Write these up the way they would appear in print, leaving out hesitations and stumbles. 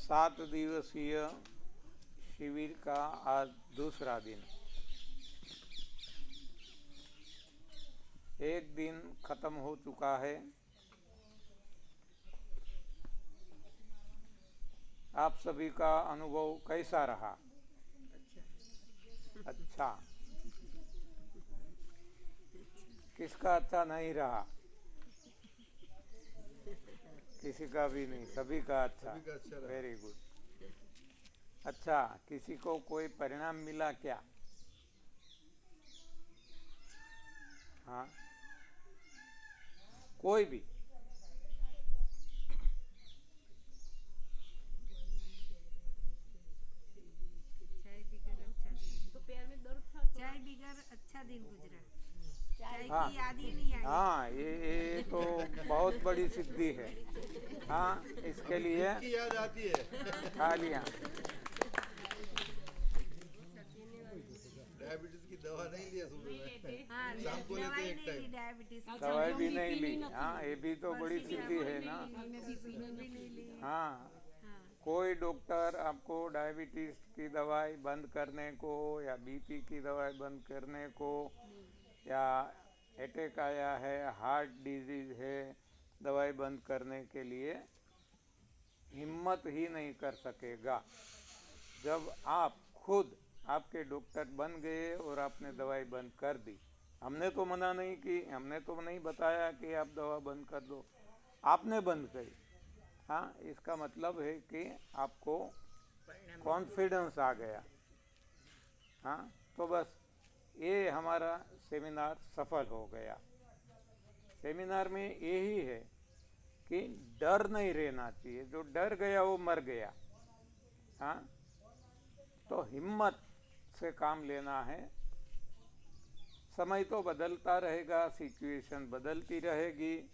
7 दिवसीय शिविर का आज दूसरा दिन। एक दिन खत्म हो चुका है। आप सभी का अनुभव कैसा रहा? अच्छा। किसका अच्छा नहीं रहा? किसी का भी नहीं, सभी का अच्छा। Very good. अच्छा, किसी को कोई परिणाम मिला क्या? हाँ, कोई भी? चाय पीकर अच्छा दिन गुजरा। चाय हाँ की याद ही नहीं आई। हाँ, ये तो बहुत बड़ी सिद्धि है। हाँ, इसके लिए की याद आती है। खा लिया। डायबिटीज की दवा नहीं लिया सुबह में, हाँ, शाम को लेते दवाई एक नहीं ली टाइम। डायबिटीज की। दवाई भी नहीं ली। हाँ, ये भी तो बड़ी सिद्धि है ना। भी नहीं ली। हाँ, हाँ, कोई डॉक्टर आपको डायबिटीज की दवाई बंद करने को या बीपी की दवाई बंद करने को या अटैक आया है, हार्ट डिजीज है, दवाई बंद करने के लिए हिम्मत ही नहीं कर सकेगा। जब आप खुद आपके डॉक्टर बन गए और आपने दवाई बंद कर दी। हमने तो मना नहीं की, हमने तो नहीं बताया कि आप दवा बंद कर दो, आपने बंद करी। हाँ, इसका मतलब है कि आपको कॉन्फिडेंस आ गया। हाँ, तो बस ये हमारा सेमिनार सफल हो गया। सेमिनार में यही है कि डर नहीं रहना चाहिए। जो डर गया वो मर गया। हाँ, तो हिम्मत से काम लेना है। समय तो बदलता रहेगा, सिचुएशन बदलती रहेगी,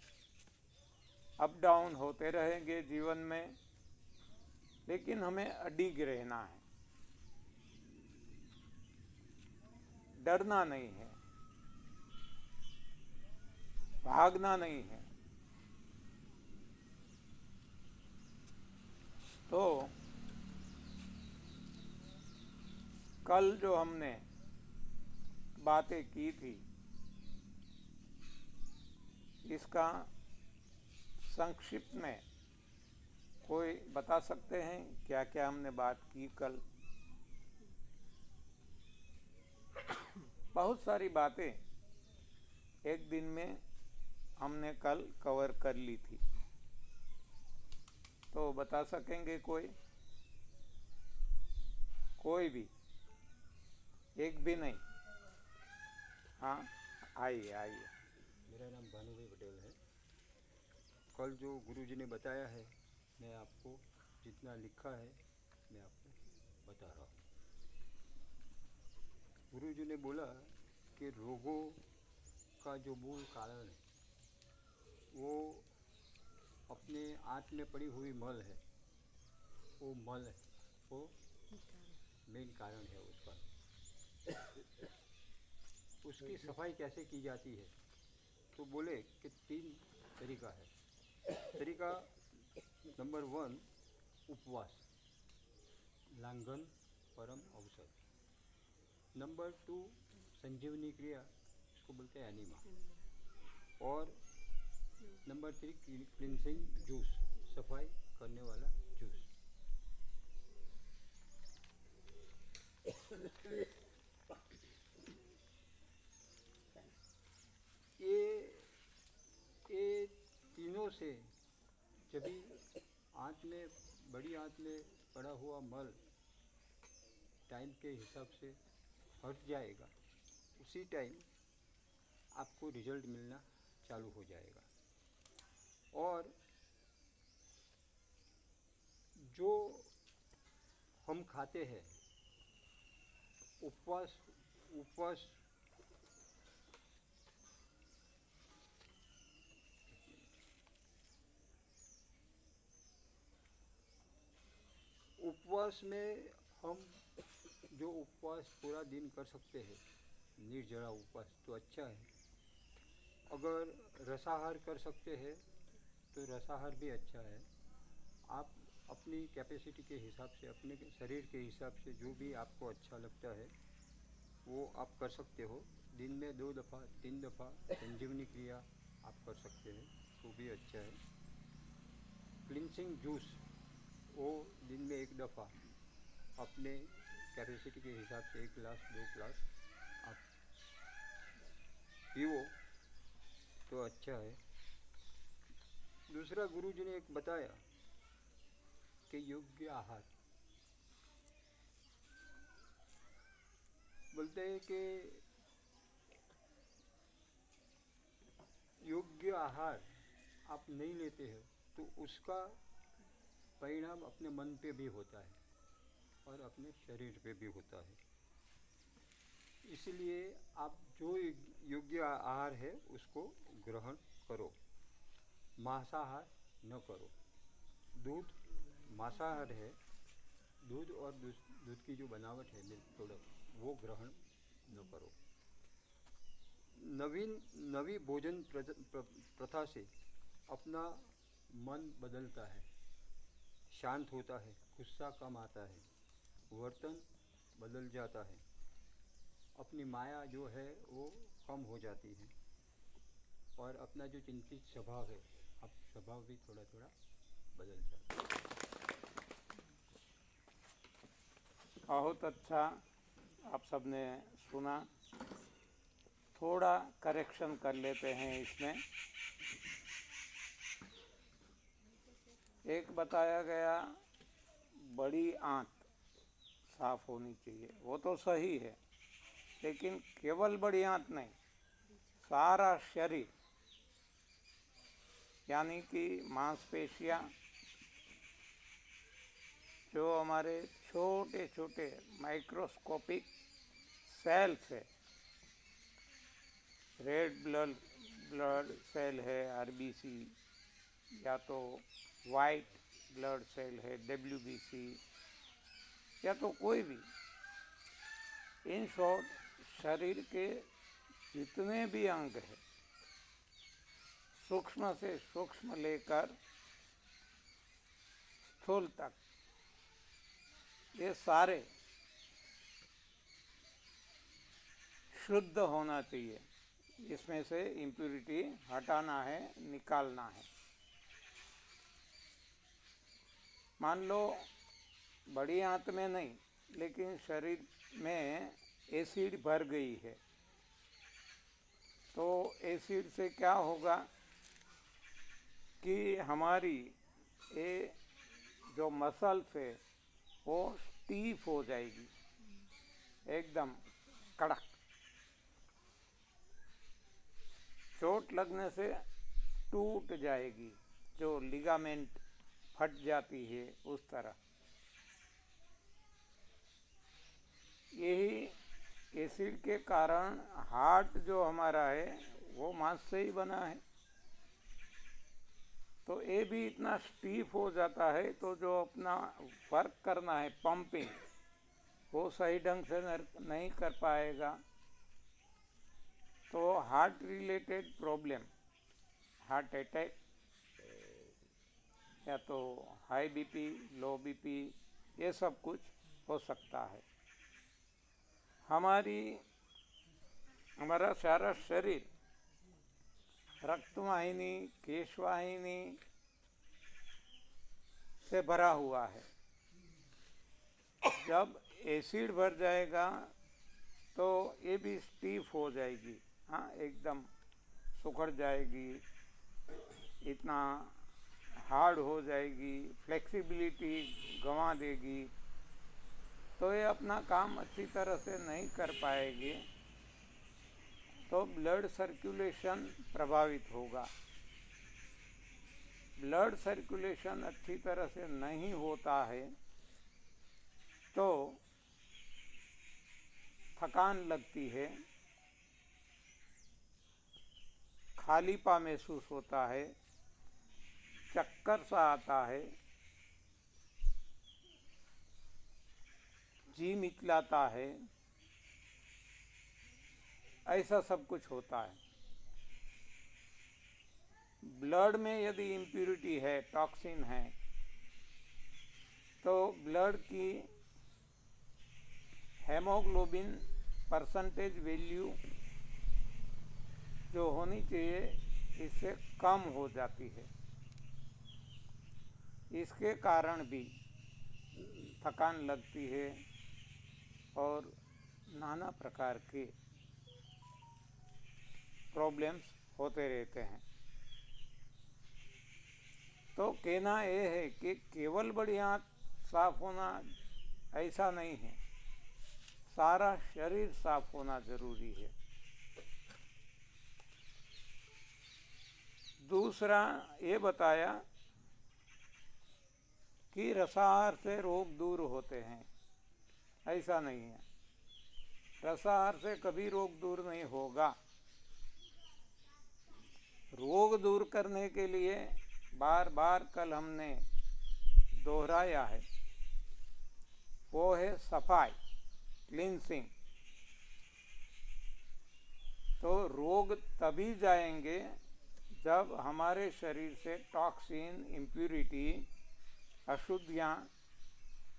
अप डाउन होते रहेंगे जीवन में, लेकिन हमें अडिग रहना है, डरना नहीं है, भागना नहीं है। तो कल जो हमने बातें की थी, इसका संक्षिप्त में कोई बता सकते हैं क्या क्या हमने बात की कल? बहुत सारी बातें एक दिन में हमने कल कवर कर ली थी। तो बता सकेंगे कोई? कोई भी? एक भी नहीं? हाँ, आइए आइए। मेरा नाम भानुभाई पटेल है। कल जो गुरुजी ने बताया है, मैं आपको जितना लिखा है मैं आपको बता रहा हूँ। गुरुजी ने बोला कि रोगों का जो मूल कारण है वो अपने आंत में पड़ी हुई मल है। वो मल है, वो मेन कारण है उसका। उसकी सफाई कैसे की जाती है? तो बोले कि 3 तरीका है। तरीका नंबर 1, उपवास, लांघन परम औषध। नंबर 2, संजीवनी क्रिया, इसको बोलते हैं एनिमा। और नंबर 3, क्लिनसिंग जूस, सफाई करने वाला जूस। ये तीनों से जब भी आंत में, बड़ी आंत में पड़ा हुआ मल टाइम के हिसाब से हट जाएगा, उसी टाइम आपको रिजल्ट मिलना चालू हो जाएगा। और जो हम खाते हैं, उपवास उपवास उपवास में हम जो उपवास पूरा दिन कर सकते हैं, निर्जला उपवास, तो अच्छा है। अगर रसाहार कर सकते हैं तो रसाहार भी अच्छा है। आप अपनी कैपेसिटी के हिसाब से, अपने शरीर के हिसाब से जो भी आपको अच्छा लगता है वो आप कर सकते हो। दिन में 2 दफ़ा 3 दफ़ा संजीवनी क्रिया आप कर सकते हैं, वो भी अच्छा है। क्लिनसिंग जूस वो दिन में 1 दफ़ा अपने कैपेसिटी के हिसाब से 1 ग्लास 2 ग्लास आप पीओ तो अच्छा है। दूसरा गुरुजी ने एक बताया कि योग्य आहार, बोलते हैं कि योग्य आहार आप नहीं लेते हो तो उसका परिणाम अपने मन पे भी होता है और अपने शरीर पे भी होता है। इसलिए आप जो योग्य आहार है उसको ग्रहण करो, मांसाहार न करो। दूध मांसाहार है, दूध और दूध की जो बनावट है मिल्क प्रोडक्ट वो ग्रहण न करो। नवी भोजन प्रथा से अपना मन बदलता है, शांत होता है, गुस्सा कम आता है, वर्तन बदल जाता है, अपनी माया जो है वो कम हो जाती है और अपना जो चिंतित स्वभाव है अब स्वभाव भी थोड़ा थोड़ा बदल जाता है। बहुत अच्छा आप सबने सुना। थोड़ा करेक्शन कर लेते हैं इसमें। एक बताया गया बड़ी आंत साफ होनी चाहिए, वो तो सही है, लेकिन केवल बड़ी आंत नहीं, सारा शरीर यानी कि मांसपेशियां, जो हमारे छोटे छोटे माइक्रोस्कोपिक सेल्स है, रेड ब्लड सेल है आरबीसी, या तो वाइट ब्लड सेल है डब्ल्यूबीसी, या तो कोई भी, इन शॉर्ट शरीर के जितने भी अंग हैं, सूक्ष्म से सूक्ष्म लेकर स्थूल तक, ये सारे शुद्ध होना चाहिए। इसमें से इम्प्यूरिटी हटाना है, निकालना है। मान लो बड़ी आंत में नहीं, लेकिन शरीर में एसिड भर गई है, तो एसिड से क्या होगा कि हमारी ये जो मसल्स है वो स्टीफ हो जाएगी, एकदम कड़क। चोट लगने से टूट जाएगी, जो लिगामेंट फट जाती है उस तरह। यही एसिड के कारण हार्ट जो हमारा है वो मांस से ही बना है, तो ये भी इतना स्टीफ हो जाता है, तो जो अपना वर्क करना है पंपिंग, वो सही ढंग से नहीं कर पाएगा। तो heart related problem, heart attack, या तो हाई बीपी, लो बीपी, ये सब कुछ हो सकता है। हमारा सारा शरीर रक्तवाहिनी, केशवाहिनी से भरा हुआ है। जब एसिड भर जाएगा तो ये भी स्टीफ हो जाएगी, हाँ, एकदम सुखड़ जाएगी, इतना हार्ड हो जाएगी, फ्लेक्सिबिलिटी गंवा देगी, तो ये अपना काम अच्छी तरह से नहीं कर पाएगी, तो ब्लड सर्कुलेशन प्रभावित होगा। ब्लड सर्कुलेशन अच्छी तरह से नहीं होता है तो थकान लगती है, खालीपा महसूस होता है, चक्कर सा आता है, जी मिचलाता है, ऐसा सब कुछ होता है। ब्लड में यदि इम्प्यूरिटी है, टॉक्सिन है, तो ब्लड की हेमोग्लोबिन परसेंटेज वैल्यू जो होनी चाहिए इससे कम हो जाती है। इसके कारण भी थकान लगती है और नाना प्रकार के प्रॉब्लम्स होते रहते हैं। तो कहना यह है कि केवल बड़ी आँत साफ होना ऐसा नहीं है, सारा शरीर साफ होना जरूरी है। दूसरा ये बताया कि रसाहार से रोग दूर होते हैं, ऐसा नहीं है। रसाहार से कभी रोग दूर नहीं होगा। रोग दूर करने के लिए बार बार कल हमने दोहराया है, वो है सफाई, क्लींसिंग। तो रोग तभी जाएंगे जब हमारे शरीर से टॉक्सिन, इम्प्यूरिटी, अशुद्धियाँ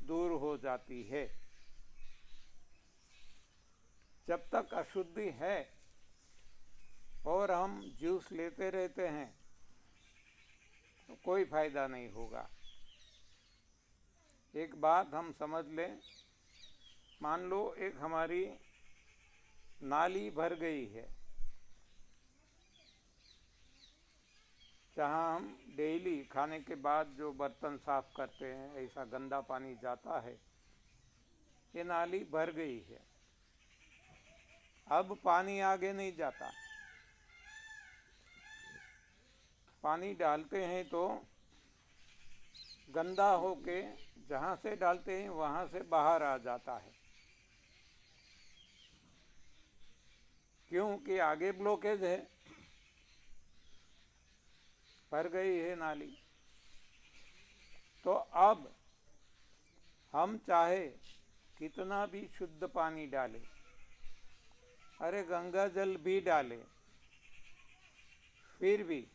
दूर हो जाती है। जब तक अशुद्धि है और हम जूस लेते रहते हैं तो कोई फायदा नहीं होगा। एक बात हम समझ लें, मान लो एक हमारी नाली भर गई है, जहाँ हम डेली खाने के बाद जो बर्तन साफ करते हैं ऐसा गंदा पानी जाता है, ये नाली भर गई है। अब पानी आगे नहीं जाता। पानी डालते हैं तो गंदा होके जहाँ से डालते हैं वहाँ से बाहर आ जाता है, क्योंकि आगे ब्लॉकेज है, भर गई है नाली। तो अब हम चाहे कितना भी शुद्ध पानी डालें, अरे गंगा जल भी डालें, फिर भी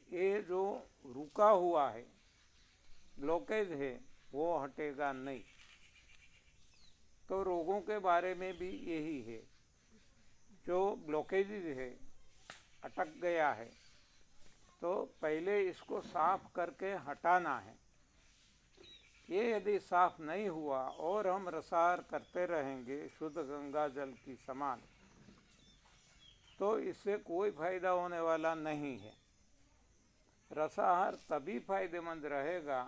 ये जो रुका हुआ है, ब्लॉकेज है, वो हटेगा नहीं। तो रोगों के बारे में भी यही है, जो ब्लॉकेज है, अटक गया है, तो पहले इसको साफ करके हटाना है। ये यदि साफ नहीं हुआ और हम रसाहार करते रहेंगे शुद्ध गंगा जल की समान, तो इससे कोई फायदा होने वाला नहीं है। रसाहार तभी फायदेमंद रहेगा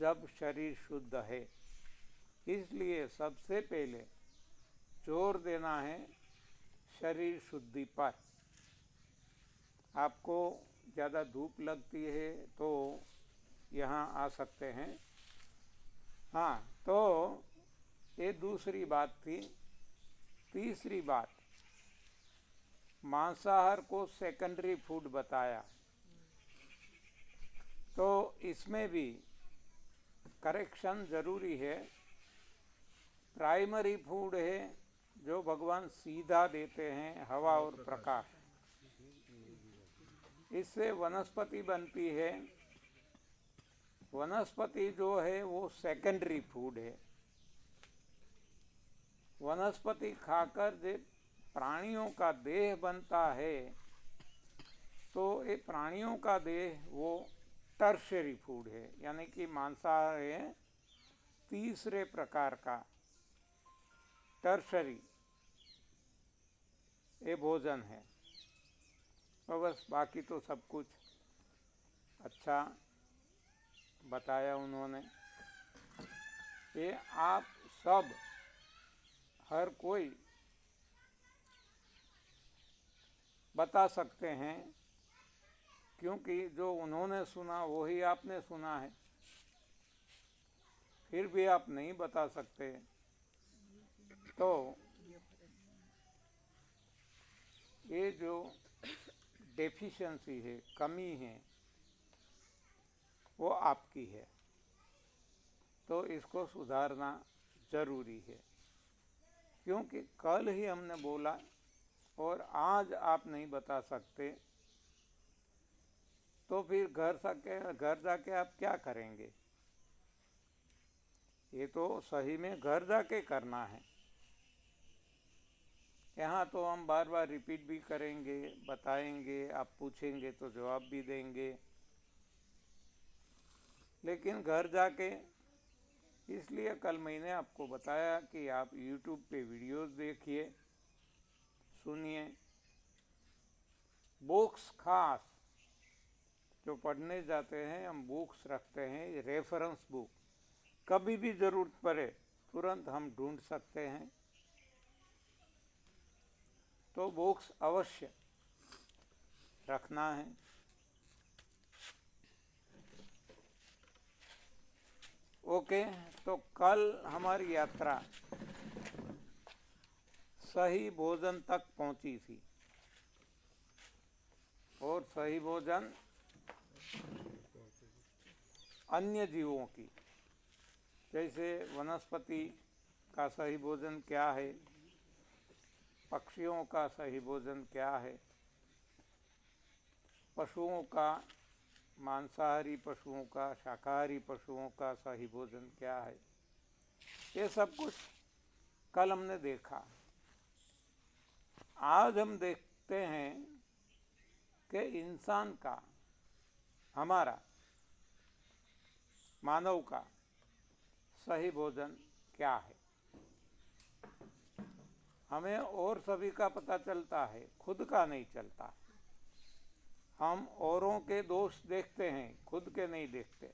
जब शरीर शुद्ध है। इसलिए सबसे पहले जोर देना है शरीर शुद्धि पर। आपको ज़्यादा धूप लगती है तो यहाँ आ सकते हैं। हाँ, तो ये दूसरी बात थी। तीसरी बात, मांसाहार को सेकेंडरी फूड बताया, तो इसमें भी करेक्शन जरूरी है। प्राइमरी फूड है जो भगवान सीधा देते हैं, हवा और प्रकाश। इससे वनस्पति बनती है। वनस्पति जो है वो सेकेंडरी फूड है। वनस्पति खाकर जब प्राणियों का देह बनता है तो ये प्राणियों का देह वो टर्शरी फूड है, यानी कि मांसाहार है तीसरे प्रकार का, टर्शरी ये भोजन है। और बस बाकी तो सब कुछ अच्छा बताया उन्होंने। ये आप सब हर कोई बता सकते हैं, क्योंकि जो उन्होंने सुना वही आपने सुना है। फिर भी आप नहीं बता सकते तो ये जो डेफिशिएंसी है, कमी है, वो आपकी है। तो इसको सुधारना जरूरी है, क्योंकि कल ही हमने बोला और आज आप नहीं बता सकते तो फिर घर जाके आप क्या करेंगे? ये तो सही में घर जाके करना है। यहाँ तो हम बार बार रिपीट भी करेंगे, बताएंगे, आप पूछेंगे तो जवाब भी देंगे, लेकिन घर जाके, इसलिए कल मैंने आपको बताया कि आप YouTube पे वीडियोस देखिए, सुनिए। बुक्स खास जो पढ़ने जाते हैं, हम बुक्स रखते हैं, रेफरेंस बुक, कभी भी ज़रूरत पड़े तुरंत हम ढूंढ सकते हैं, तो बुक्स अवश्य रखना है। ओके, तो कल हमारी यात्रा सही भोजन तक पहुंची थी, और सही भोजन अन्य जीवों की, जैसे वनस्पति का सही भोजन क्या है, पक्षियों का सही भोजन क्या है, पशुओं का, मांसाहारी पशुओं का, शाकाहारी पशुओं का सही भोजन क्या है, ये सब कुछ कल हमने देखा। आज हम देखते हैं कि इंसान का, हमारा मानव का सही भोजन क्या है। हमें और सभी का पता चलता है, खुद का नहीं चलता। हम औरों के दोष देखते हैं, खुद के नहीं देखते।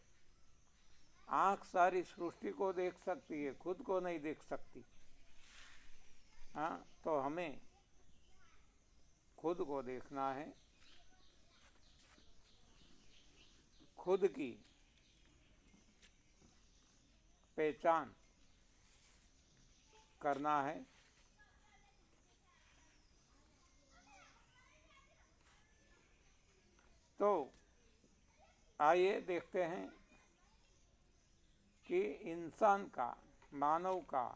आँख सारी सृष्टि को देख सकती है, खुद को नहीं देख सकती। हाँ, तो हमें खुद को देखना है, खुद की पहचान करना है। तो आइए देखते हैं कि इंसान का, मानव का,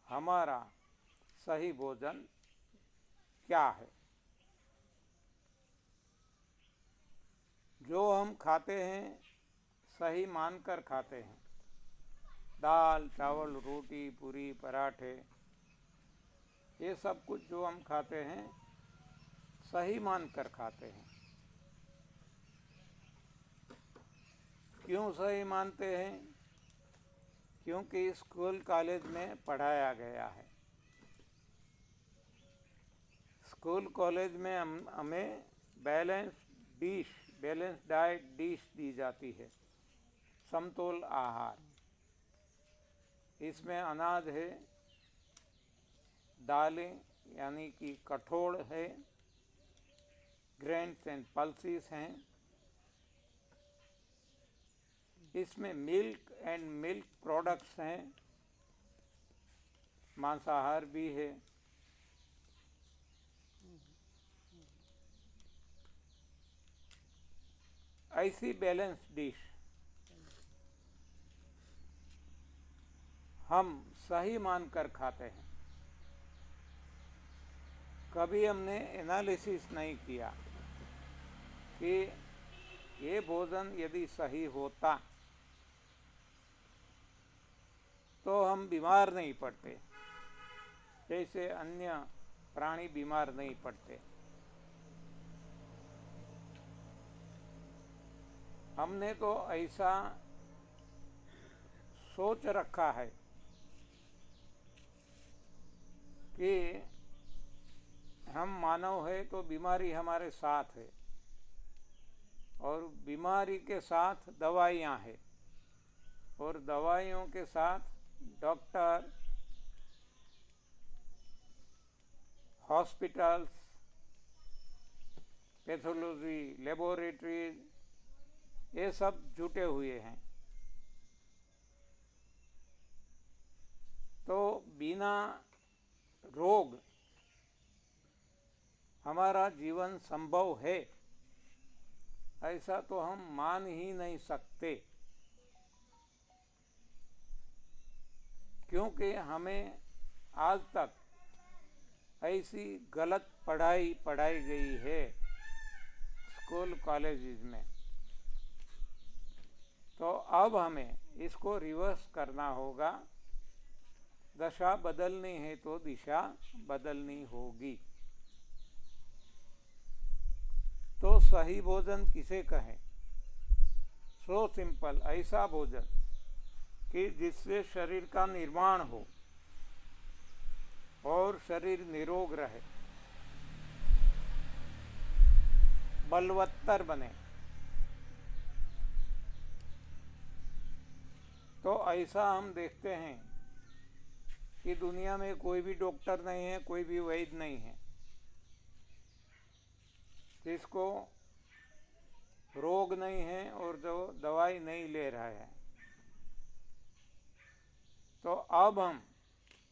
हमारा सही भोजन क्या है। जो हम खाते हैं सही मानकर खाते हैं, दाल, चावल, रोटी, पूरी, पराठे, ये सब कुछ जो हम खाते हैं सही मानकर खाते हैं। क्यों सही मानते हैं? क्योंकि स्कूल कॉलेज में पढ़ाया गया है। स्कूल कॉलेज में हमें बैलेंस डाइट डिश दी जाती है, समतोल आहार। इसमें अनाज है, दालें यानी कि कठोल है, ग्रेन्स एंड पल्सेस हैं, इसमें मिल्क एंड मिल्क प्रोडक्ट्स हैं, मांसाहार भी है। ऐसी बैलेंस डिश हम सही मानकर खाते हैं। कभी हमने एनालिसिस नहीं किया कि ये भोजन यदि सही होता तो हम बीमार नहीं पड़ते, जैसे अन्य प्राणी बीमार नहीं पड़ते। हमने तो ऐसा सोच रखा है कि हम मानव है तो बीमारी हमारे साथ है, और बीमारी के साथ दवाइयाँ हैं, और दवाइयों के साथ डॉक्टर, हॉस्पिटल्स, पैथोलॉजी लेबोरेटरीज, ये सब जुटे हुए हैं। तो बिना रोग हमारा जीवन संभव है, ऐसा तो हम मान ही नहीं सकते, क्योंकि हमें आज तक ऐसी गलत पढ़ाई पढ़ाई गई है स्कूल कॉलेजेस में। तो अब हमें इसको रिवर्स करना होगा। दशा बदलनी है तो दिशा बदलनी होगी। तो सही भोजन किसे कहें? सो सिंपल, ऐसा भोजन कि जिससे शरीर का निर्माण हो और शरीर निरोग रहे, बलवत्तर बने। तो ऐसा हम देखते हैं कि दुनिया में कोई भी डॉक्टर नहीं है, कोई भी वैद्य नहीं है जिसको रोग नहीं है और जो दवाई नहीं ले रहा है। तो अब हम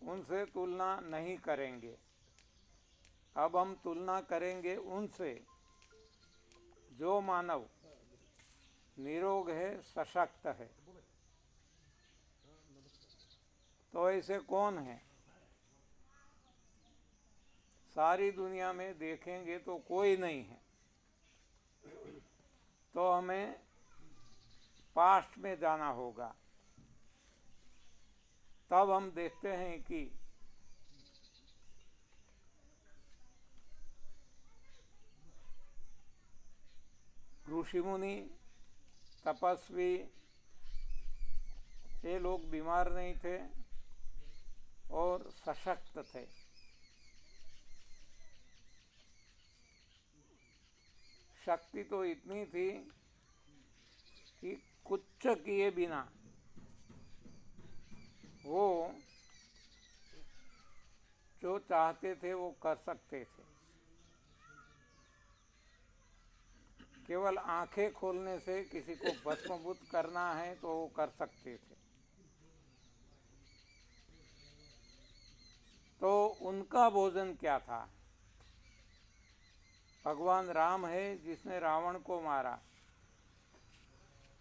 उनसे तुलना नहीं करेंगे। अब हम तुलना करेंगे उनसे जो मानव निरोग है, सशक्त है। तो ऐसे कौन है? सारी दुनिया में देखेंगे तो कोई नहीं है। तो हमें पास्ट में जाना होगा। तब हम देखते हैं कि ऋषि मुनि, तपस्वी, ये लोग बीमार नहीं थे और सशक्त थे। शक्ति तो इतनी थी कि कुछ किए बिना वो जो चाहते थे वो कर सकते थे। केवल आंखें खोलने से किसी को भस्मभूत करना है तो वो कर सकते थे। तो उनका भोजन क्या था? भगवान राम है जिसने रावण को मारा।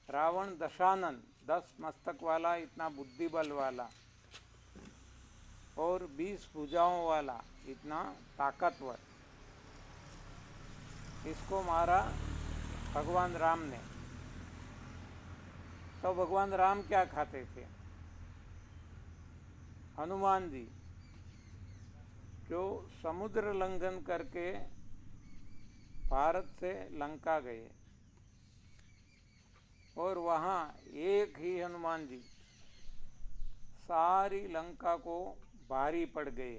रावण दशानन, 10 मस्तक वाला, इतना बुद्धि बल वाला और 20 भुजाओं वाला, इतना ताकतवर, इसको मारा भगवान राम ने। तो भगवान राम क्या खाते थे? हनुमान जी जो समुद्र लंघन करके भारत से लंका गए और वहाँ एक ही हनुमान जी सारी लंका को भारी पड़ गए।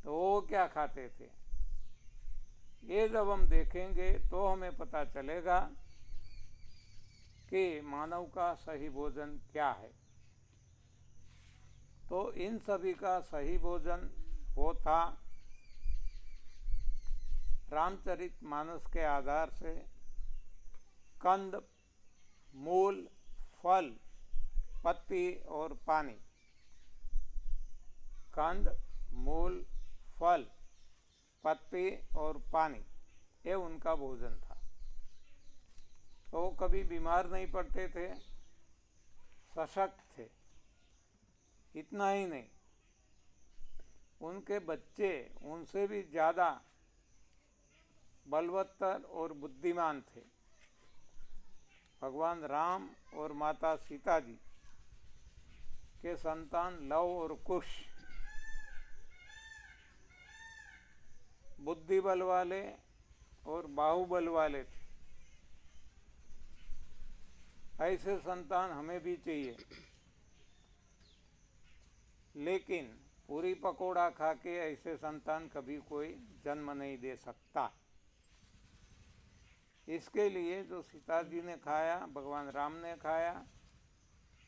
तो वो क्या खाते थे? ये जब हम देखेंगे तो हमें पता चलेगा कि मानव का सही भोजन क्या है। तो इन सभी का सही भोजन वो था रामचरितमानस के आधार से कंद, मूल, फल, पत्ती और पानी। कंद, मूल, फल, पत्ती और पानी, ये उनका भोजन था। तो वो कभी बीमार नहीं पड़ते थे, सशक्त थे। इतना ही नहीं, उनके बच्चे उनसे भी ज़्यादा बलवत्तर और बुद्धिमान थे। भगवान राम और माता सीता जी के संतान लव और कुश बुद्धि बल वाले और बाहुबल वाले थे। ऐसे संतान हमें भी चाहिए, लेकिन पूरी पकोड़ा खा के ऐसे संतान कभी कोई जन्म नहीं दे सकता। इसके लिए जो सीता जी ने खाया, भगवान राम ने खाया,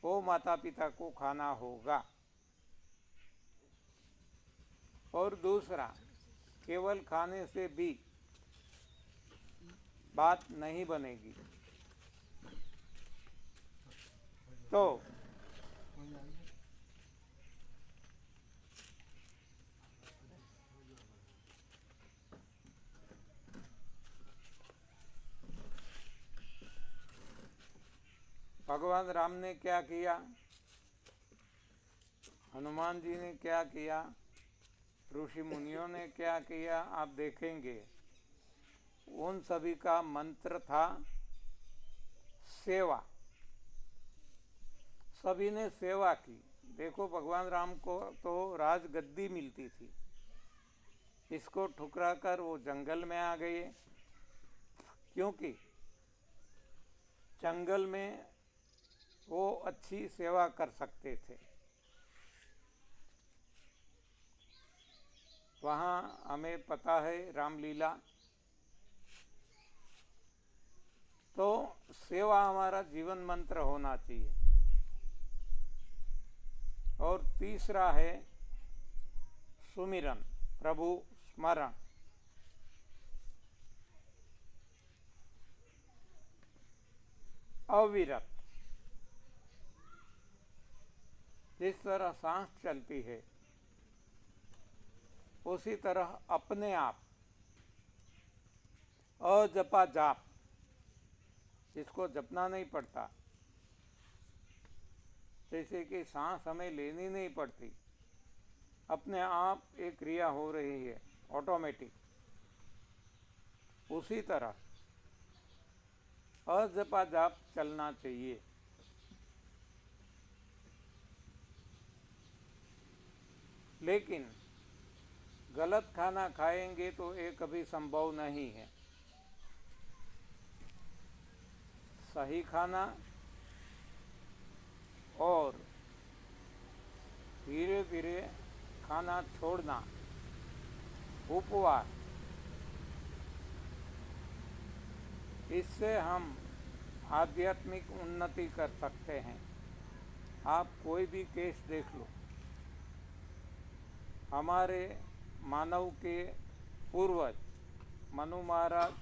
वो माता पिता को खाना होगा। और दूसरा, केवल खाने से भी बात नहीं बनेगी। तो भगवान राम ने क्या किया, हनुमान जी ने क्या किया, ऋषि मुनियों ने क्या किया, आप देखेंगे। उन सभी का मंत्र था सेवा, सभी ने सेवा की। देखो भगवान राम को तो राजगद्दी मिलती थी, इसको ठुकरा कर वो जंगल में आ गए, क्योंकि जंगल में वो अच्छी सेवा कर सकते थे। वहाँ हमें पता है रामलीला। तो सेवा हमारा जीवन मंत्र होना चाहिए। और तीसरा है सुमिरन, प्रभु स्मरण। अविरत, जिस तरह सांस चलती है उसी तरह अपने आप अजपा जाप, इसको जपना नहीं पड़ता। जैसे कि सांस हमें लेनी नहीं पड़ती, अपने आप एक क्रिया हो रही है ऑटोमेटिक, उसी तरह अजपा जाप चलना चाहिए। लेकिन गलत खाना खाएंगे तो ये कभी संभव नहीं है। सही खाना और धीरे धीरे खाना छोड़ना, उपवास, इससे हम आध्यात्मिक उन्नति कर सकते हैं। आप कोई भी केस देख लो, हमारे मानव के पूर्वज मनु महाराज,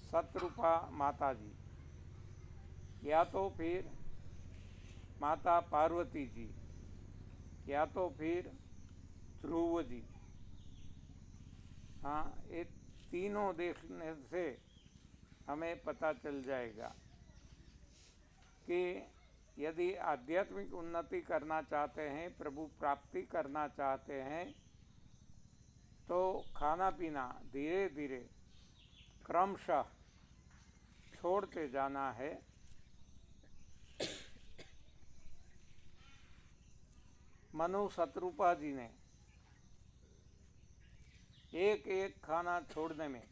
शत्रुपा माता जी, या तो फिर माता पार्वती जी, या तो फिर ध्रुव जी, हाँ, ये तीनों देखने से हमें पता चल जाएगा कि यदि आध्यात्मिक उन्नति करना चाहते हैं, प्रभु प्राप्ति करना चाहते हैं, तो खाना पीना धीरे धीरे क्रमशः छोड़ते जाना है। मनु शत्रुपा जी ने एक एक खाना छोड़ने में,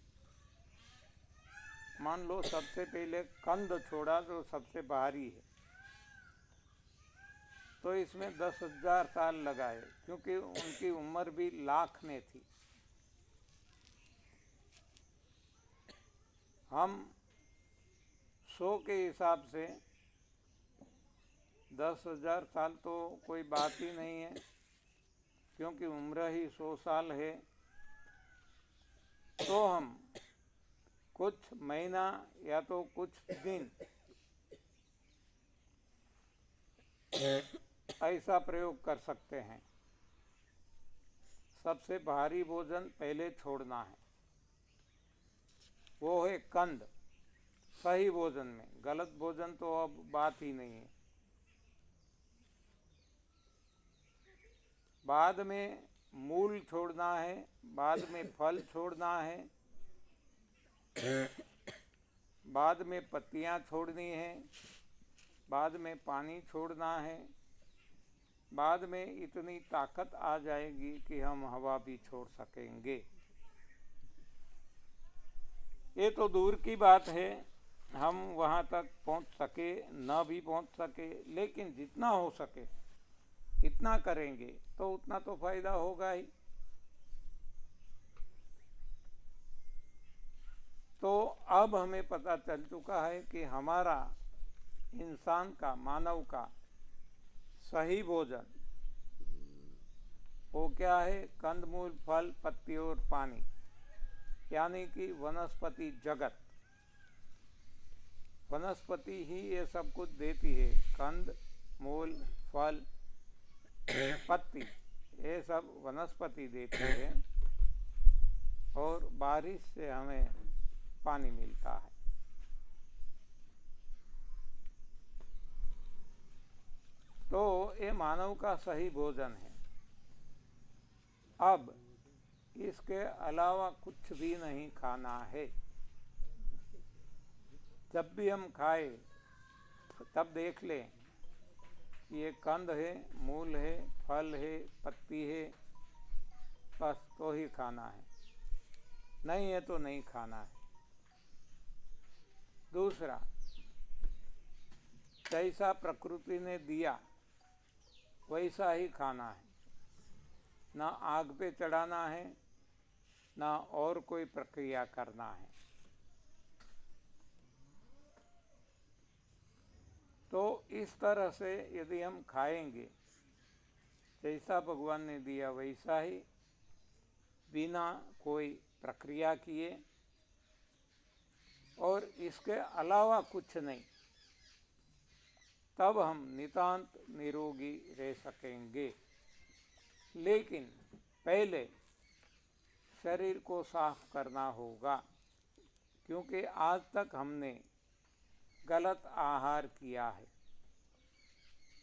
मान लो सबसे पहले कंद छोड़ा जो सबसे भारी है, तो इसमें 10,000 साल लगाए, क्योंकि उनकी उम्र भी लाख में थी। हम 100 के हिसाब से 10,000 साल तो कोई बात ही नहीं है, क्योंकि उम्र ही 100 साल है। तो हम कुछ महीना या तो कुछ दिन ऐसा प्रयोग कर सकते हैं। सबसे भारी भोजन पहले छोड़ना है, वो है कंद। सही भोजन में, गलत भोजन तो अब बात ही नहीं है। बाद में मूल छोड़ना है, बाद में फल छोड़ना है, बाद में पत्तियां छोड़नी है, बाद में पानी छोड़ना है, बाद में इतनी ताकत आ जाएगी कि हम हवा भी छोड़ सकेंगे। ये तो दूर की बात है, हम वहाँ तक पहुँच सके न भी पहुँच सके, लेकिन जितना हो सके इतना करेंगे तो उतना तो फायदा होगा ही। तो अब हमें पता चल चुका है कि हमारा इंसान का, मानव का सही भोजन वो क्या है? कंदमूल, फल, पत्ती और पानी, यानी कि वनस्पति जगत। वनस्पति ही ये सब कुछ देती है, कंद, मूल, फल, पत्ती, ये सब वनस्पति देती है, और बारिश से हमें पानी मिलता है। तो ये मानव का सही भोजन है। अब इसके अलावा कुछ भी नहीं खाना है। जब भी हम खाए तब देख लें कि ये कंद है, मूल है, फल है, पत्ती है, बस तो ही खाना है, नहीं है तो नहीं खाना है। दूसरा, जैसा प्रकृति ने दिया वैसा ही खाना है, ना आग पे चढ़ाना है, ना और कोई प्रक्रिया करना है। तो इस तरह से यदि हम खाएंगे, जैसा भगवान ने दिया वैसा ही, बिना कोई प्रक्रिया किए और इसके अलावा कुछ नहीं, तब हम नितांत निरोगी रह सकेंगे। लेकिन पहले शरीर को साफ करना होगा, क्योंकि आज तक हमने गलत आहार किया है।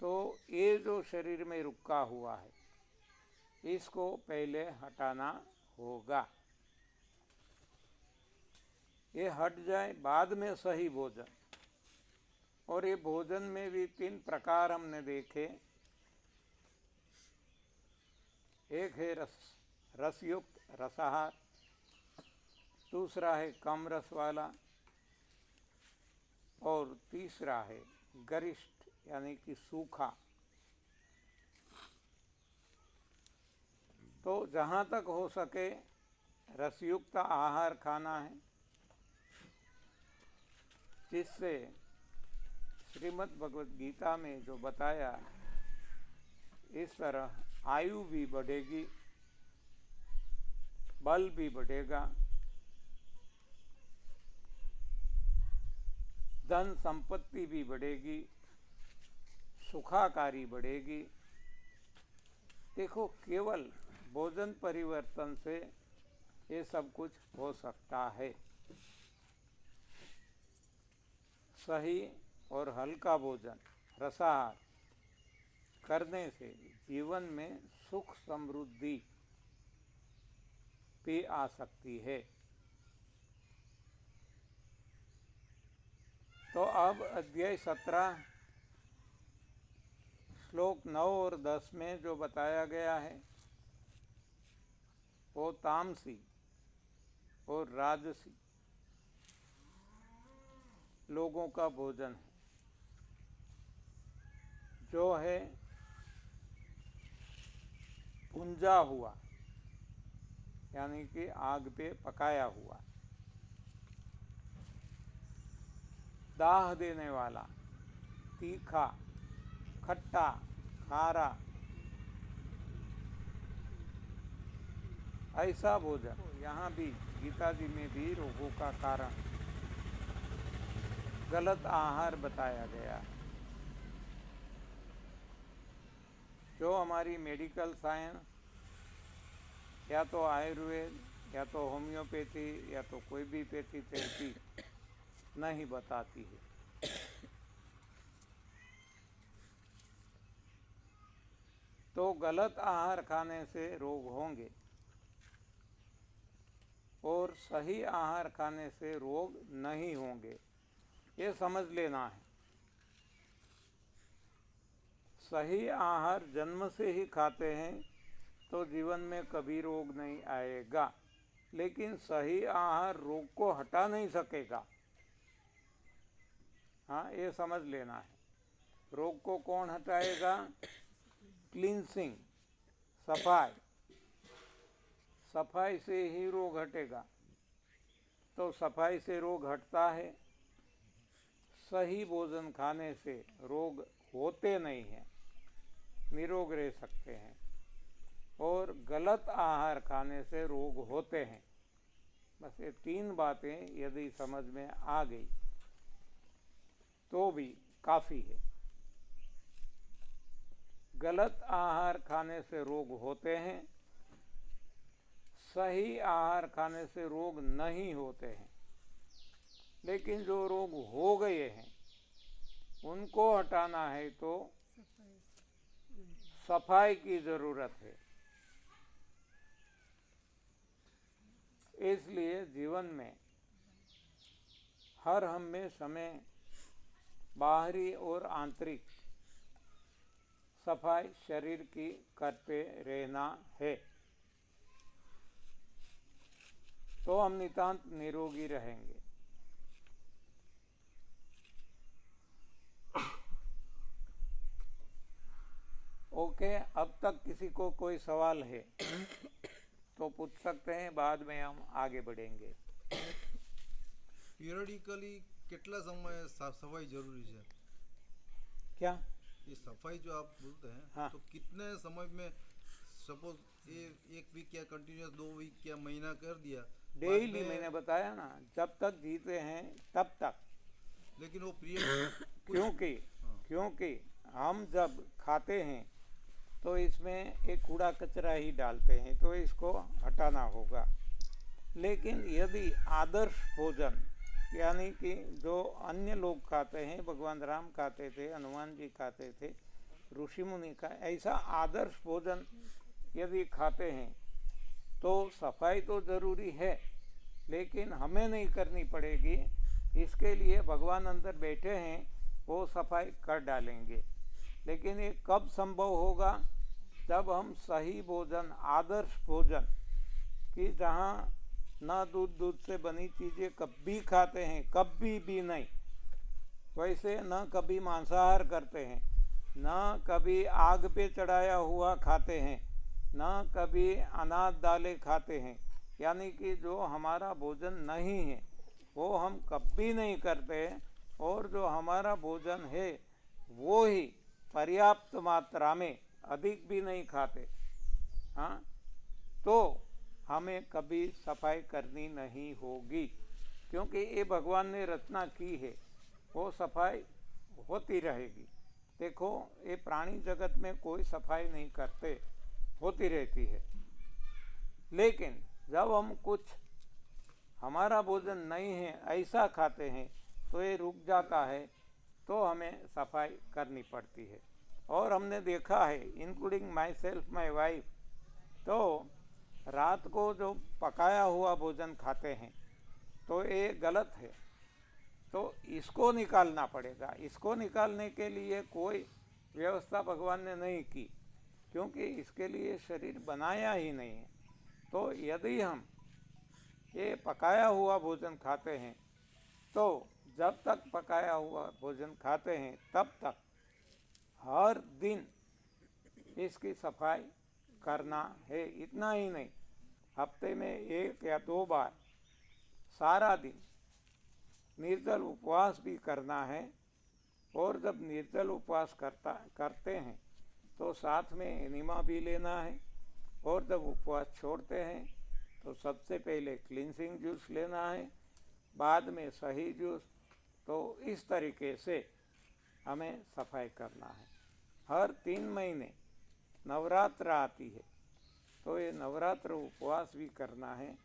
तो ये जो शरीर में रुका हुआ है, इसको पहले हटाना होगा। ये हट जाए बाद में सही भोजन। और ये भोजन में भी 3 प्रकार हमने देखे। एक है रसयुक्त रसाहार, दूसरा है कम रस वाला, और तीसरा है गरिष्ठ यानी कि सूखा। तो जहाँ तक हो सके रसयुक्त आहार खाना है, जिससे श्रीमद् भगवद गीता में जो बताया, इस तरह आयु भी बढ़ेगी, बल भी बढ़ेगा, धन संपत्ति भी बढ़ेगी, सुखाकारी बढ़ेगी। देखो, केवल भोजन परिवर्तन से ये सब कुछ हो सकता है। सही और हल्का भोजन, रसाहार करने से जीवन में सुख समृद्धि भी आ सकती है। तो अब अध्याय 17 श्लोक 9 और 10 में जो बताया गया है, वो तामसी और राजसी लोगों का भोजन है, जो है भुंजा हुआ, यानी कि आग पे पकाया हुआ, दाह देने वाला, तीखा, खट्टा, खारा, ऐसा भोजन। यहाँ भी गीता जी में भी रोगों का कारण गलत आहार बताया गया है। जो हमारी मेडिकल साइंस या तो आयुर्वेद या तो होम्योपैथी या तो कोई भी पैथी थेरेपी नहीं बताती है। तो गलत आहार खाने से रोग होंगे और सही आहार खाने से रोग नहीं होंगे, ये समझ लेना है। सही आहार जन्म से ही खाते हैं तो जीवन में कभी रोग नहीं आएगा, लेकिन सही आहार रोग को हटा नहीं सकेगा। हाँ, ये समझ लेना है। रोग को कौन हटाएगा? क्लींसिंग, सफाई, सफाई से ही रोग हटेगा। तो सफाई से रोग हटता है, सही भोजन खाने से रोग होते नहीं हैं, निरोग रह सकते हैं। और गलत आहार खाने से रोग होते हैं। बस ये 3 बातें यदि समझ में आ गई तो भी काफ़ी है। गलत आहार खाने से रोग होते हैं, सही आहार खाने से रोग नहीं होते हैं। लेकिन जो रोग हो गए हैं उनको हटाना है तो सफाई की ज़रूरत है। इसलिए जीवन में हर हमें समय बाहरी और आंतरिक सफाई शरीर की करते रहना है, तो हम नितांत निरोगी रहेंगे। ओके, अब तक किसी को कोई सवाल है तो पूछ सकते हैं, बाद में हम आगे बढ़ेंगे। पिरियडिकली કેટલા સમય સાફ સફાઈ જરૂરી છે? क्या? ये सफाई जो आप बोलते हैं, हाँ। तो कितने समय में, सपोज ये 1 वीक या कंटिन्यूस 2 वीक या महीना कर दिया, बाद डेली में- मैंने बताया ना, जब तक जीते हैं तब तक। लेकिन वो पीरियड क्योंकि हाँ। क्योंकि हम जब खाते हैं तो इसमें एक कूड़ा कचरा ही डालते हैं, तो इसको हटाना होगा। लेकिन यदि आदर्श भोजन, यानी कि जो अन्य लोग खाते हैं, भगवान राम खाते थे, हनुमान जी खाते थे, ऋषि मुनि का ऐसा आदर्श भोजन यदि खाते हैं तो सफाई तो ज़रूरी है, लेकिन हमें नहीं करनी पड़ेगी। इसके लिए भगवान अंदर बैठे हैं, वो सफाई कर डालेंगे। लेकिन ये कब संभव होगा? जब हम सही भोजन, आदर्श भोजन कि जहाँ ना दूध से बनी चीज़ें कभी खाते हैं, कभी भी नहीं। वैसे न कभी मांसाहार करते हैं, न कभी आग पे चढ़ाया हुआ खाते हैं, न कभी अनाज दालें खाते हैं। यानी कि जो हमारा भोजन नहीं है वो हम कभी नहीं करते, और जो हमारा भोजन है वो ही पर्याप्त मात्रा में, अधिक भी नहीं खाते। हाँ, तो हमें कभी सफाई करनी नहीं होगी, क्योंकि ये भगवान ने रचना की है, वो सफाई होती रहेगी। देखो, ये प्राणी जगत में कोई सफाई नहीं करते, होती रहती है। लेकिन जब हम कुछ हमारा भोजन नहीं है ऐसा खाते हैं तो ये रुक जाता है, तो हमें सफाई करनी पड़ती है। और हमने देखा है, including my self, my wife, तो रात को जो पकाया हुआ भोजन खाते हैं तो ये गलत है, तो इसको निकालना पड़ेगा। इसको निकालने के लिए कोई व्यवस्था भगवान ने नहीं की, क्योंकि इसके लिए शरीर बनाया ही नहीं है। तो यदि हम ये पकाया हुआ भोजन खाते हैं तो जब तक पकाया हुआ भोजन खाते हैं तब तक हर दिन इसकी सफाई करना है। इतना ही नहीं, हफ्ते में 1 या 2 बार सारा दिन निर्जल उपवास भी करना है। और जब निर्जल उपवास करते हैं तो साथ में एनिमा भी लेना है। और जब उपवास छोड़ते हैं तो सबसे पहले क्लींसिंग जूस लेना है, बाद में सही जूस। तो इस तरीके से हमें सफाई करना है। हर 3 महीने नवरात्र आती है, तो ये नवरात्र उपवास भी करना है।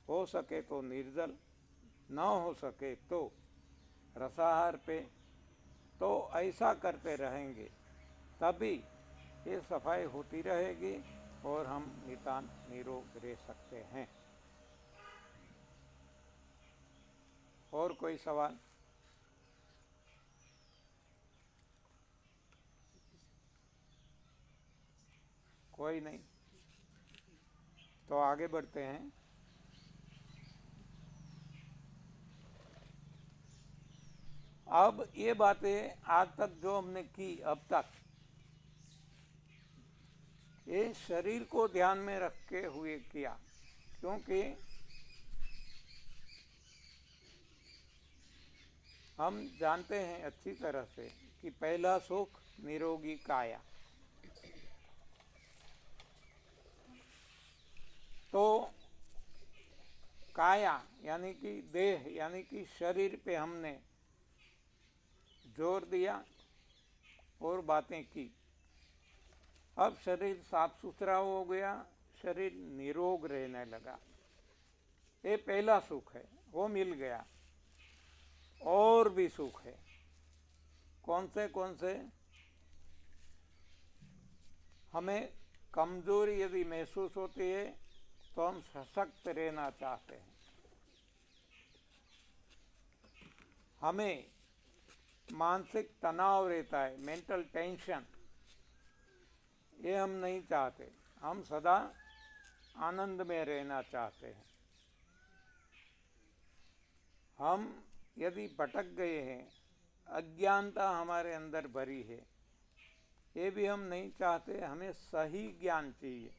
हो सके तो निर्जल, न हो सके तो रसाहार पे। तो ऐसा करते रहेंगे तभी ये सफाई होती रहेगी और हम नितांत निरोग रह सकते हैं। और कोई सवाल? कोई नहीं, तो आगे बढ़ते हैं। अब ये बातें आज तक जो हमने की अब तक, ये शरीर को ध्यान में रखे हुए किया, क्योंकि हम जानते हैं अच्छी तरह से कि पहला सुख निरोगी काया। तो काया यानी कि देह, यानी कि शरीर पे हमने जोर दिया और बातें की। अब शरीर साफ सुथरा हो गया, शरीर निरोग रहने लगा। ये पहला सुख है, वो मिल गया। और भी सुख है। कौन से? हमें कमजोरी यदि महसूस होती है तो हम सशक्त रहना चाहते हैं। हमें मानसिक तनाव रहता है, मेंटल टेंशन, ये हम नहीं चाहते। हम सदा आनंद में रहना चाहते हैं। हम यदि भटक गए हैं, अज्ञानता हमारे अंदर भरी है, ये भी हम नहीं चाहते। हमें सही ज्ञान चाहिए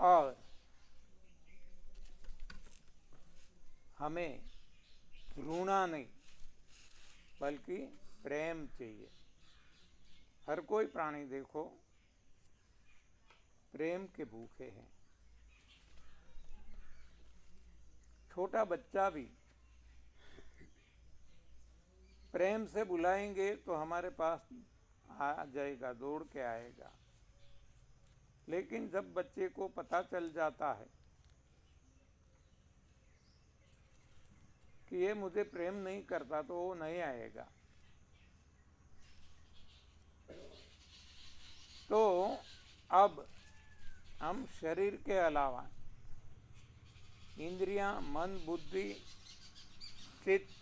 और हमें घृणा नहीं बल्कि प्रेम चाहिए। हर कोई प्राणी देखो प्रेम के भूखे हैं। छोटा बच्चा भी प्रेम से बुलाएंगे तो हमारे पास आ जाएगा, दौड़ के आएगा। लेकिन जब बच्चे को पता चल जाता है कि ये मुझे प्रेम नहीं करता तो वो नहीं आएगा। तो अब हम शरीर के अलावा इंद्रियां, मन, बुद्धि, चित्त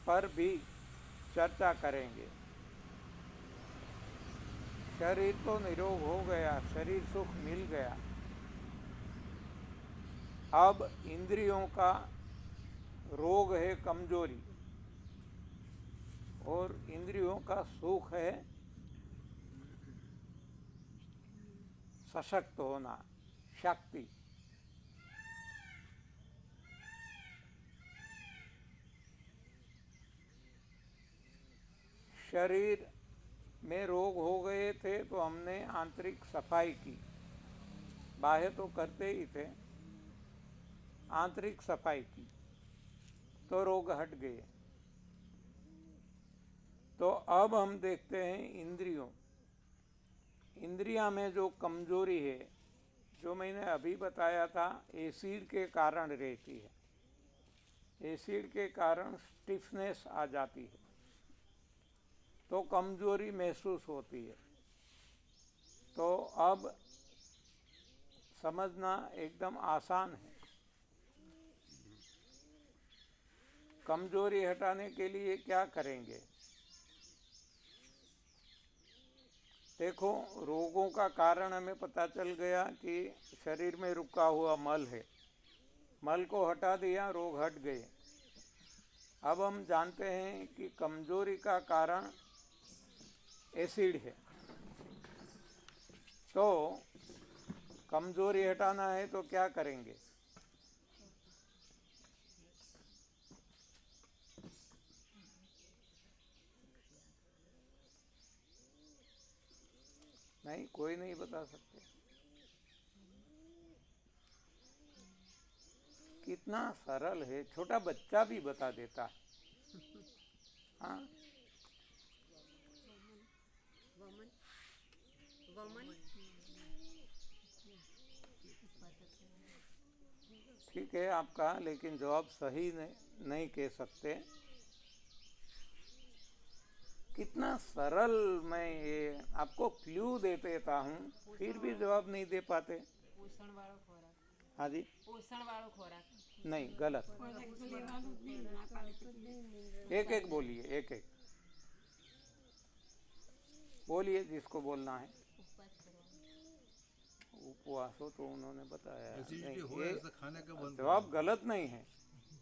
पर भी चर्चा करेंगे। शरीर तो निरोग हो गया, शरीर सुख मिल गया। अब इंद्रियों का रोग है कमजोरी और इंद्रियों का सुख है सशक्त होना, शक्ति। शरीर में रोग हो गए थे तो हमने आंतरिक सफाई की, बाह्य तो करते ही थे, आंतरिक सफाई की तो रोग हट गए। तो अब हम देखते हैं इंद्रियां में जो कमजोरी है, जो मैंने अभी बताया था, एसिड के कारण रहती है। एसिड के कारण स्टिफनेस आ जाती है तो कमजोरी महसूस होती है। तो अब समझना एकदम आसान है। कमजोरी हटाने के लिए क्या करेंगे? देखो, रोगों का कारण हमें पता चल गया कि शरीर में रुका हुआ मल है। मल को हटा दिया, रोग हट गए। अब हम जानते हैं कि कमजोरी का कारण एसिड है। तो कमजोरी हटाना है तो क्या करेंगे? नहीं, कोई नहीं बता सकते। कितना सरल है, छोटा बच्चा भी बता देता है। हाँ, ठीक है आपका, लेकिन जवाब सही नहीं कह सकते। कितना सरल, मैं ये आपको क्लू दे देता हूँ, फिर भी जवाब नहीं दे पाते। पोषण वालो खोराक। हाँ जी, पोषण वालो खोराक। नहीं, गलत। एक एक बोलिए, एक एक बोलिए जिसको बोलना है। उपवास हो तो उन्होंने बताया। एसिडिटी हो नहीं, ऐसा खाने का बंद जवाब गलत नहीं है,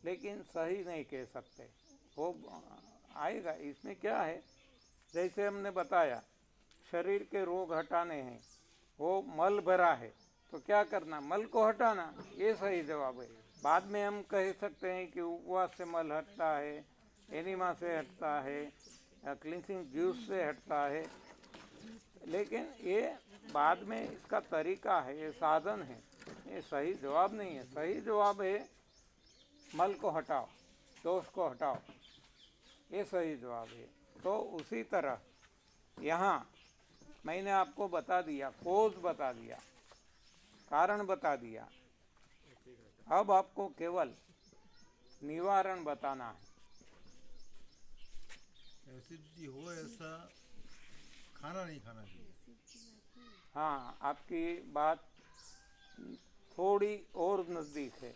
लेकिन सही नहीं कह सकते। वो आएगा, इसमें क्या है, जैसे हमने बताया शरीर के रोग हटाने हैं, वो मल भरा है तो क्या करना? मल को हटाना, ये सही जवाब है। बाद में हम कह सकते हैं कि उपवास से मल हटता है, एनिमा से हटता है, या क्लिनसिंग जूस से हटता है, लेकिन ये बाद में इसका तरीका है, ये साधन है, ये सही जवाब नहीं है। सही जवाब है मल को हटाओ, दोष को हटाओ, ये सही जवाब है। तो उसी तरह यहाँ मैंने आपको बता दिया, कोज बता दिया, कारण बता दिया। अब आपको केवल निवारण बताना है। एसिडिटी हो ऐसा खाना नहीं खाना चाहिए। हाँ, आपकी बात थोड़ी और नज़दीक है।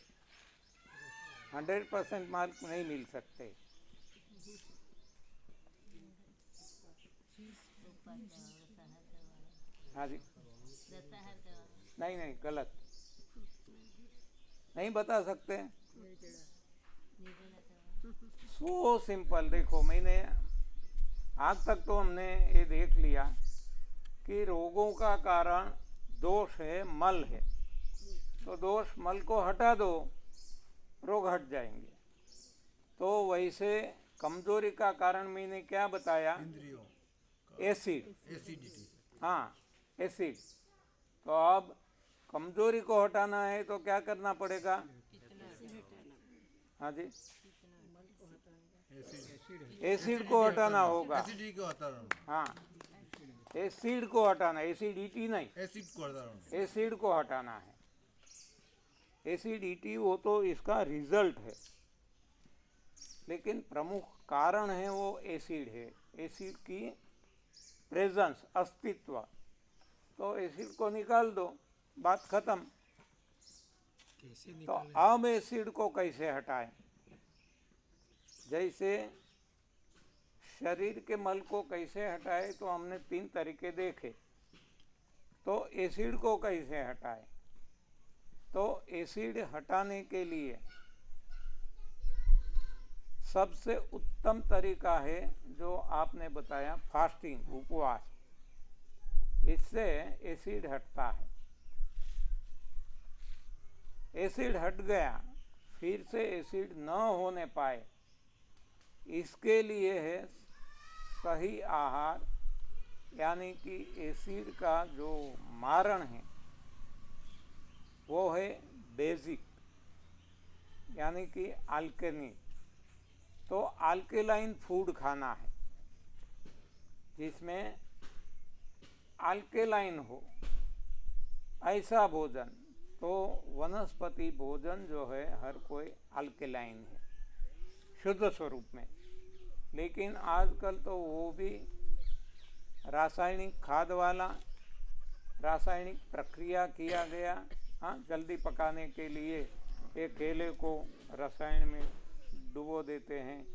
100% मार्क नहीं मिल सकते। हाँ जी, नहीं नहीं, गलत नहीं बता सकते। So simple. देखो, मैंने आज तक तो हमने ये देख लिया कि रोगों का कारण दोष है, मल है। तो दोष मल को हटा दो, रोग हट जाएंगे। तो वैसे कमजोरी का कारण मैंने क्या बताया? इंद्रियों एसिड। एसिडिटी। हाँ, एसिड। तो अब कमजोरी को हटाना है तो क्या करना पड़ेगा? हाँ जी, एसिड को हटाना होगा। एसिडिटी को हटाना। हाँ, एसिड को हटाना, एसिडिटी नहीं, एसिड को हटाना। एसिड को हटाना है। एसिडिटी वो तो इसका रिजल्ट है, लेकिन प्रमुख कारण है वो एसिड है, एसिड की प्रेजेंस, अस्तित्व। तो एसिड को निकाल दो, बात खत्म। तो अब एसिड को कैसे हटाएं? जैसे शरीर के मल को कैसे हटाए, तो हमने 3 तरीके देखे। तो एसिड को कैसे हटाएं? तो एसिड हटाने के लिए सबसे उत्तम तरीका है जो आपने बताया, फास्टिंग, उपवास। इससे एसिड हटता है। एसिड हट गया, फिर से एसिड न होने पाए, इसके लिए है सही आहार, यानी कि एसिड का जो मारण है वो है बेसिक, यानी कि अल्केनी। तो अल्केलाइन फूड खाना है जिसमें अल्केलाइन हो, ऐसा भोजन। तो वनस्पति भोजन जो है हर कोई अल्केलाइन है शुद्ध स्वरूप में। लेकिन आजकल तो वो भी रासायनिक खाद वाला, रासायनिक प्रक्रिया किया गया। हाँ, जल्दी पकाने के लिए एक केले को रसायन में डुबो देते हैं,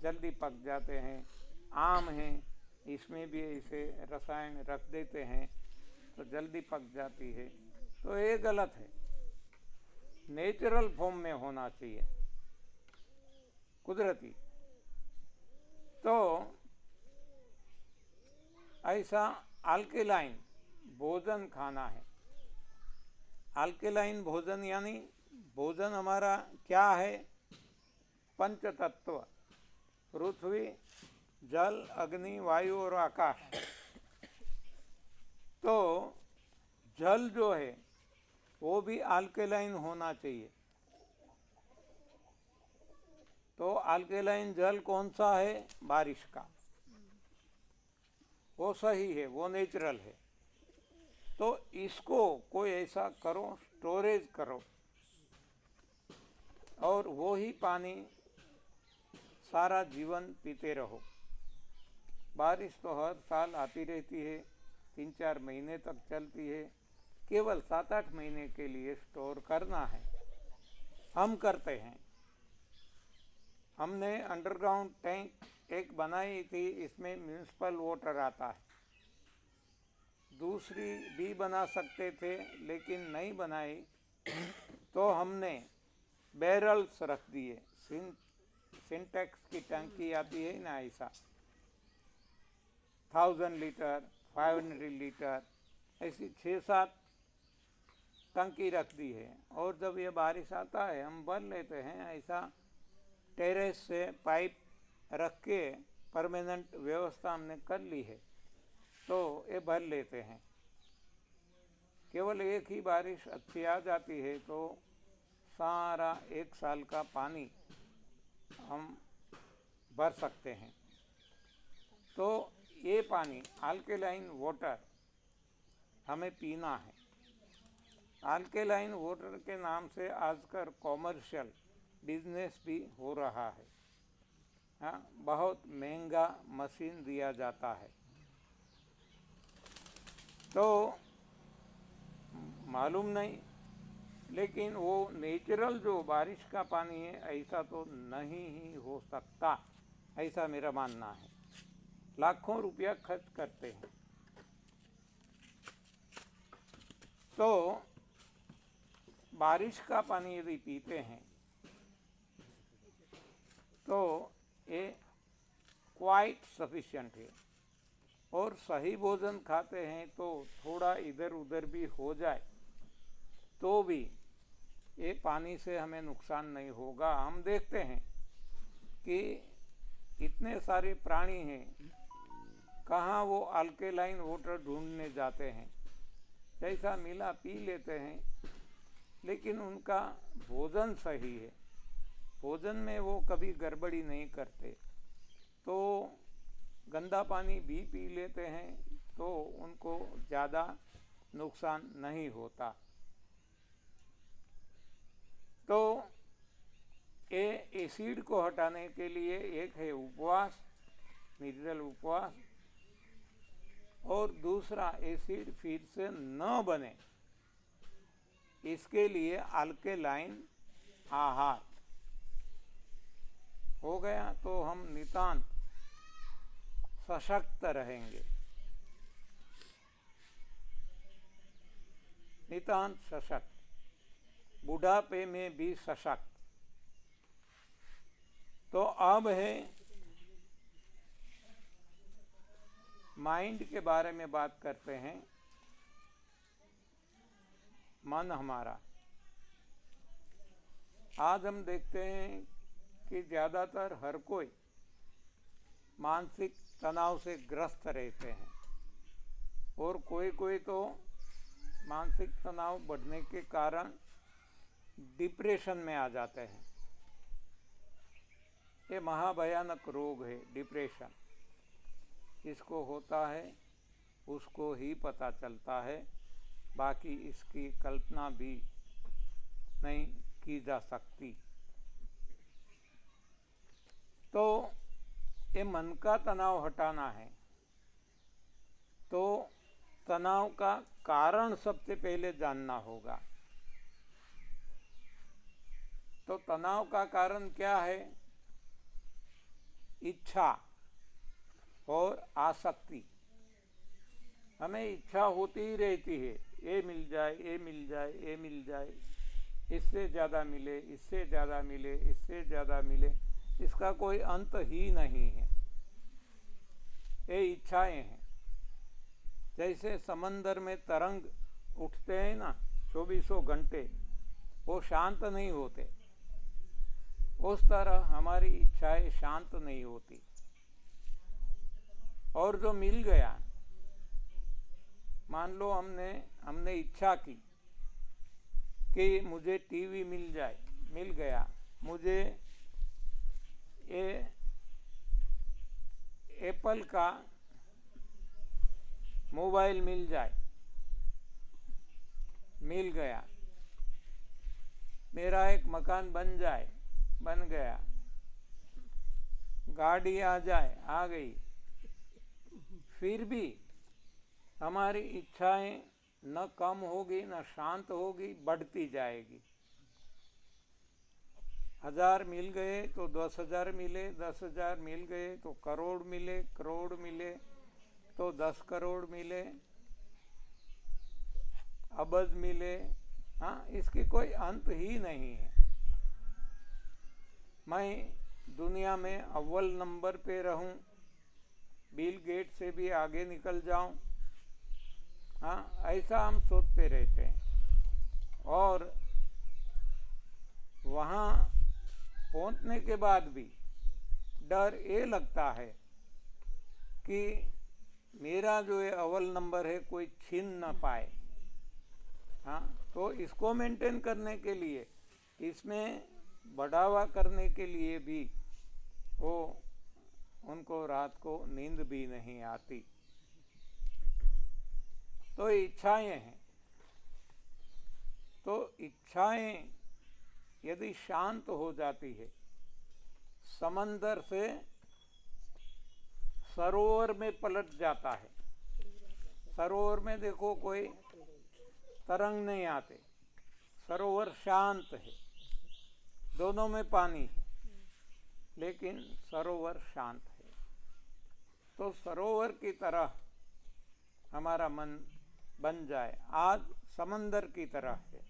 जल्दी पक जाते हैं। आम है, इसमें भी ऐसे रसायन रख देते हैं तो जल्दी पक जाती है। तो ये गलत है। नेचुरल फॉर्म में होना चाहिए, कुदरती। तो ऐसा अल्केलाइन भोजन खाना है। अल्केलाइन भोजन यानी भोजन हमारा क्या है? पंच तत्व, पृथ्वी, जल, अग्नि, वायु और आकाश। तो जल जो है वो भी अल्केलाइन होना चाहिए। तो अल्केलाइन जल कौन सा है? बारिश का। वो सही है, वो नेचुरल है। तो इसको कोई ऐसा करो, स्टोरेज करो, और वो ही पानी सारा जीवन पीते रहो। बारिश तो हर साल आती रहती है, 3-4 महीने तक चलती है। केवल 7-8 महीने के लिए स्टोर करना है। हम करते हैं। हमने अंडरग्राउंड टैंक एक बनाई थी, इसमें म्यूनिसिपल वाटर आता है। दूसरी भी बना सकते थे लेकिन नहीं बनाई, तो हमने बैरल्स रख दिए। सिंटेक्स की टंकी आती है ना, ऐसा 1000 लीटर, 500 लीटर, ऐसी 6-7 टंकी रख दी है। और जब ये बारिश आता है हम भर लेते हैं। ऐसा टेरेस से पाइप रख के परमानेंट व्यवस्था हमने कर ली है, तो ये भर लेते हैं। केवल एक ही बारिश अच्छी आ जाती है तो सारा 1 साल का पानी हम भर सकते हैं। तो ये पानी अल्केलाइन वाटर हमें पीना है। अल्केलाइन वाटर के नाम से आजकल कॉमर्शियल बिजनेस भी हो रहा है। हाँ, बहुत महंगा मशीन दिया जाता है। तो मालूम नहीं, लेकिन वो नेचुरल जो बारिश का पानी है ऐसा तो नहीं ही हो सकता, ऐसा मेरा मानना है। लाखों रुपया खर्च करते हैं तो बारिश का पानी यदि पीते हैं तो ये क्वाइट सफिशिएंट है। और सही भोजन खाते हैं तो थोड़ा इधर उधर भी हो जाए तो भी ये पानी से हमें नुकसान नहीं होगा। हम देखते हैं कि इतने सारे प्राणी हैं, कहाँ वो अल्केलाइन वाटर ढूंढने जाते हैं, जैसा मिला पी लेते हैं, लेकिन उनका भोजन सही है, भोजन में वो कभी गड़बड़ी नहीं करते, तो गंदा पानी भी पी लेते हैं तो उनको ज़्यादा नुकसान नहीं होता। तो ये एसिड को हटाने के लिए एक है उपवास, निर्जल उपवास, और दूसरा एसिड फिर से न बने इसके लिए अल्केलाइन आहार हो गया तो हम नितांत सशक्त रहेंगे, नितांत सशक्त, बुढ़ापे में भी सशक्त। तो अब है माइंड के बारे में बात करते हैं। मन हमारा, आज हम देखते हैं कि ज़्यादातर हर कोई मानसिक तनाव से ग्रस्त रहते हैं, और कोई कोई तो मानसिक तनाव बढ़ने के कारण डिप्रेशन में आ जाते हैं। ये महाभयानक रोग है डिप्रेशन, जिसको होता है उसको ही पता चलता है, बाकी इसकी कल्पना भी नहीं की जा सकती। तो ये मन का तनाव हटाना है तो तनाव का कारण सबसे पहले जानना होगा। तो तनाव का कारण क्या है? इच्छा और आसक्ति। हमें इच्छा होती ही रहती है, ये मिल जाए, ये मिल जाए, ये मिल जाए, इससे ज़्यादा मिले, इससे ज़्यादा मिले, इससे ज़्यादा मिले, इसका कोई अंत ही नहीं है। ये इच्छाएं हैं। जैसे समंदर में तरंग उठते हैं ना 24 घंटे, वो शांत नहीं होते, उस तरह हमारी इच्छाएं शांत नहीं होती। और जो मिल गया, मान लो हमने इच्छा की कि मुझे टीवी मिल जाए, मिल गया, मुझे ये एप्पल का मोबाइल मिल जाए, मिल गया, मेरा एक मकान बन जाए, बन गया, गाड़ी आ जाए, आ गई, फिर भी हमारी इच्छाएं न कम होगी न शांत होगी, बढ़ती जाएगी। 1000 मिल गए तो 10,000 मिले, 10,000 मिल गए तो करोड़ मिले, करोड़ मिले तो 10 करोड़ मिले, अबज मिले। हाँ, इसकी कोई अंत ही नहीं है। मैं दुनिया में अव्वल नंबर पे रहूं, बिल गेट से भी आगे निकल जाऊं, हाँ, ऐसा हम सोचते रहते हैं। और वहाँ पहुँचने के बाद भी डर ये लगता है कि मेरा जो ये अव्वल नंबर है कोई छीन न पाए। हाँ, तो इसको मेंटेन करने के लिए, इसमें बढ़ावा करने के लिए भी वो उनको रात को नींद भी नहीं आती। तो इच्छाएं हैं, तो इच्छाएं यदि शांत हो जाती है, समंदर से सरोवर में पलट जाता है। सरोवर में देखो कोई तरंग नहीं आते, सरोवर शांत है, दोनों में पानी है लेकिन सरोवर शांत है। तो सरोवर की तरह हमारा मन बन जाए, आज समंदर की तरह है,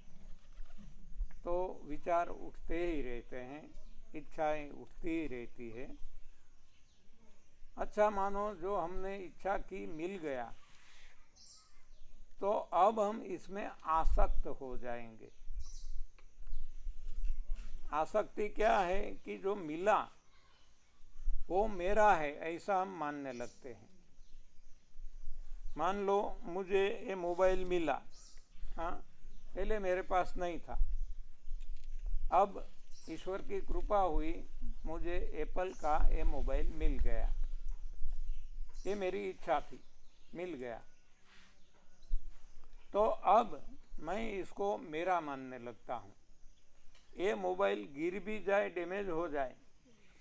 तो विचार उठते ही रहते हैं, इच्छाएं उठती ही रहती है। अच्छा मानो जो हमने इच्छा की मिल गया, तो अब हम इसमें आसक्त हो जाएंगे। आसक्ति क्या है कि जो मिला वो मेरा है ऐसा हम मानने लगते हैं। मान लो मुझे ये मोबाइल मिला, हाँ, पहले मेरे पास नहीं था, अब ईश्वर की कृपा हुई, मुझे एप्पल का ये मोबाइल मिल गया, ये मेरी इच्छा थी, मिल गया, तो अब मैं इसको मेरा मानने लगता हूँ। ये मोबाइल गिर भी जाए, डैमेज हो जाए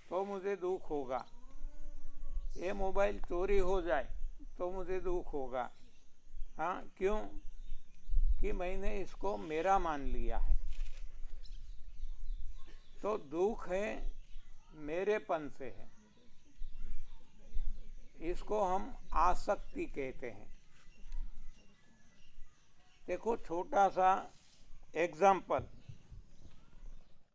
तो मुझे दुख होगा, ये मोबाइल चोरी हो जाए तो मुझे दुख होगा। हाँ, क्यों? कि मैंने इसको मेरा मान लिया है। तो दुख है मेरेपन से है, इसको हम आसक्ति कहते हैं। देखो छोटा सा एग्जाम्पल,